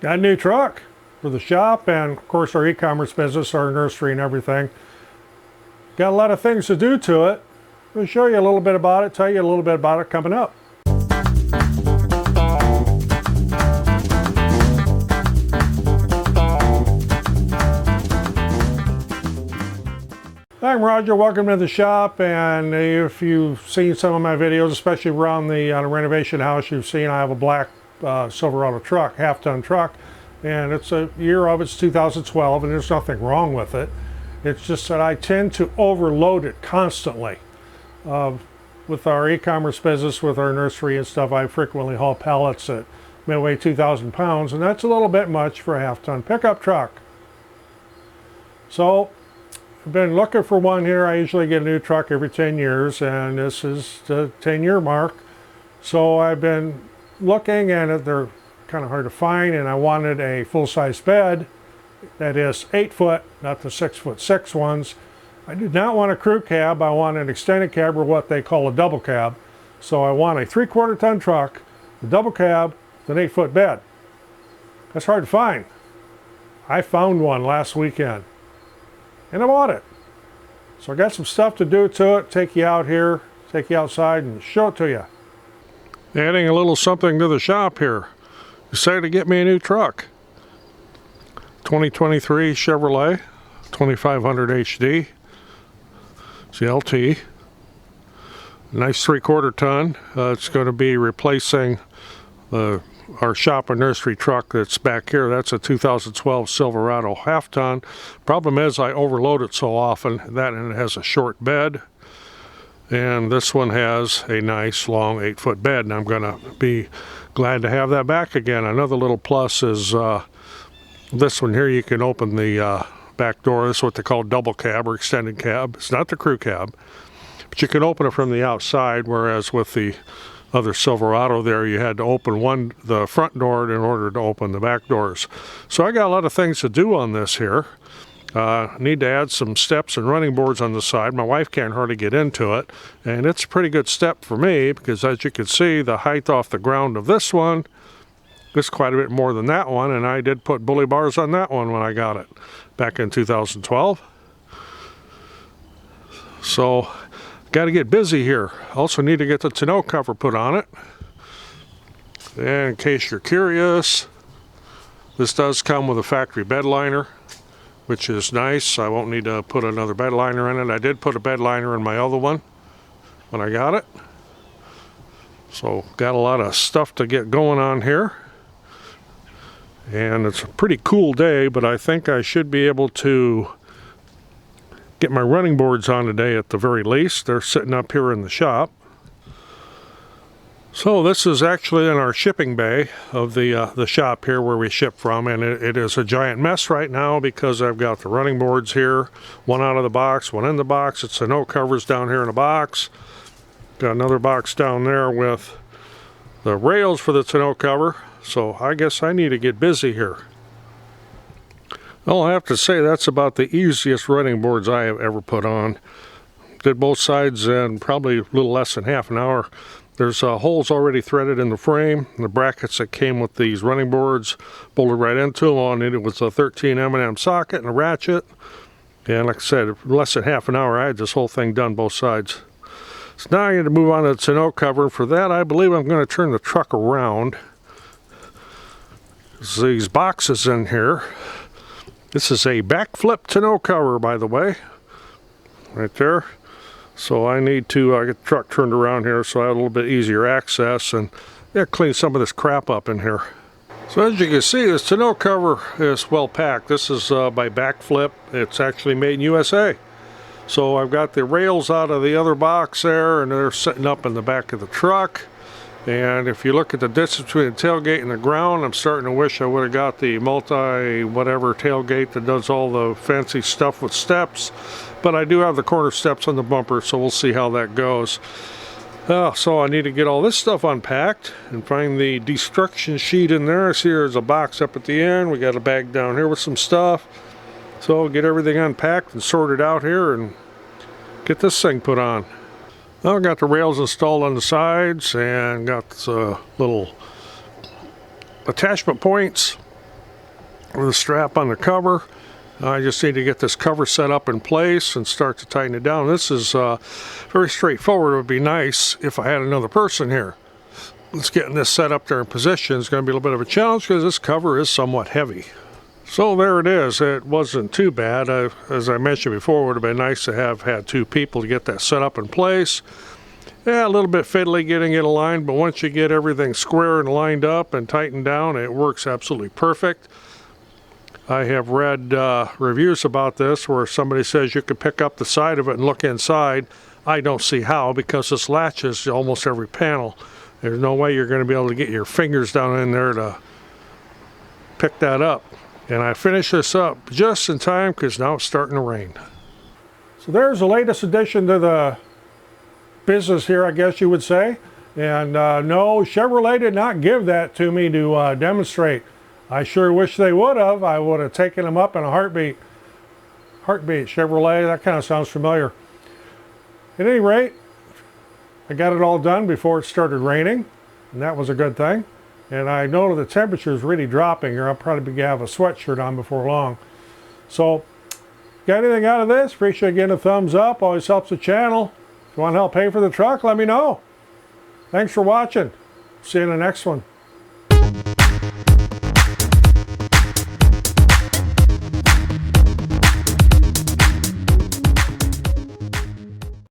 Got a new truck for the shop and of course our e-commerce business, our nursery and everything. Got a lot of things to do to it. I'm going to show you a little bit about it, tell you a little bit about it coming up. I'm Roger, welcome to the shop, and if you've seen some of my videos, especially around the renovation house, you've seen I have a black Silverado truck, half-ton truck, and it's a year of it's 2012, and there's nothing wrong with it. It's just that I tend to overload it constantly. With our e-commerce business, with our nursery and stuff, I frequently haul pallets that may weigh 2,000 pounds, and that's a little bit much for a half-ton pickup truck. So I've been looking for one here. I usually get a new truck every 10 years, and this is the 10-year mark. So I've been looking, and they're kind of hard to find, and I wanted a full-size bed that is 8 foot, not the 6'6" ones. I did not want a crew cab. I want an extended cab, or what they call a double cab. So I want a 3/4 ton truck, a double cab, with an 8 foot bed. That's hard to find. I found one last weekend, and I bought it. So I got some stuff to do to it, take you out here, take you outside and show it to you. Adding a little something to the shop here. Decided to get me a new truck. 2023 Chevrolet 2500 HD. It's the LT. Nice 3/4 ton. It's going to be replacing our shop and nursery truck that's back here. That's a 2012 Silverado half-ton. Problem is I overload it so often that, and it has a short bed, and this one has a nice long 8 foot bed, and I'm gonna be glad to have that back again. Another little plus is this one here. You can open the back door. This is what they call double cab or extended cab. It's not the crew cab, but you can open it from the outside, whereas with the other Silverado there, you had to open the front door in order to open the back doors. So I got a lot of things to do on this here. Need to add some steps and running boards on the side. My wife can't hardly get into it, and it's a pretty good step for me because, as you can see, the height off the ground of this one is quite a bit more than that one, and I did put bully bars on that one when I got it back in 2012. So got to get busy here. Also need to get the tonneau cover put on it. And in case you're curious, this does come with a factory bed liner, which is nice. I won't need to put another bed liner in it. I did put a bed liner in my other one when I got it. So got a lot of stuff to get going on here. And it's a pretty cool day, but I think I should be able to get my running boards on today at the very least. They're sitting up here in the shop. So this is actually in our shipping bay of the shop here where we ship from, and it is a giant mess right now because I've got the running boards here, one out of the box, one in the box. It's the tonneau covers down here in a box. Got another box down there with the rails for the tonneau cover. So I guess I need to get busy here. Well, I have to say that's about the easiest running boards I have ever put on. Did both sides in probably a little less than half an hour. There's holes already threaded in the frame. The brackets that came with these running boards bolted right into them. On it was a 13 M&M socket and a ratchet. And like I said, less than half an hour I had this whole thing done both sides. So now I need to move on to the tonneau cover. And for that, I believe I'm going to turn the truck around. There's these boxes in here. This is a backflip tonneau cover, by the way, right there. So I need to get the truck turned around here so I have a little bit easier access and clean some of this crap up in here. So as you can see, this tonneau cover is well packed. This is by Backflip. It's actually made in USA. So I've got the rails out of the other box there, and they're sitting up in the back of the truck. And if you look at the distance between the tailgate and the ground, I'm starting to wish I would have got the multi-whatever tailgate that does all the fancy stuff with steps. But I do have the corner steps on the bumper, so we'll see how that goes. So I need to get all this stuff unpacked and find the destruction sheet in there. I see there's a box up at the end. We got a bag down here with some stuff. So I'll get everything unpacked and sorted out here and get this thing put on. Now I got the rails installed on the sides and got the little attachment points with a strap on the cover. I just need to get this cover set up in place and start to tighten it down. This is very straightforward. It would be nice if I had another person here. Let's get this set up there in position. It's going to be a little bit of a challenge because this cover is somewhat heavy. So there it is. It wasn't too bad. As I mentioned before, it would have been nice to have had two people to get that set up in place. Yeah, a little bit fiddly getting it aligned, but once you get everything square and lined up and tightened down, it works absolutely perfect. I have read reviews about this where somebody says you could pick up the side of it and look inside. I don't see how, because this latches almost every panel. There's no way you're going to be able to get your fingers down in there to pick that up. And I finished this up just in time because now it's starting to rain. So there's the latest addition to the business here, I guess you would say. And no, Chevrolet did not give that to me to demonstrate. I sure wish they would have. I would have taken them up in a heartbeat. Heartbeat, Chevrolet, that kind of sounds familiar. At any rate, I got it all done before it started raining, and that was a good thing. And I know the temperature is really dropping here. I'll probably have a sweatshirt on before long. So, got anything out of this? Appreciate getting a thumbs up. Always helps the channel. If you want to help pay for the truck, let me know. Thanks for watching. See you in the next one.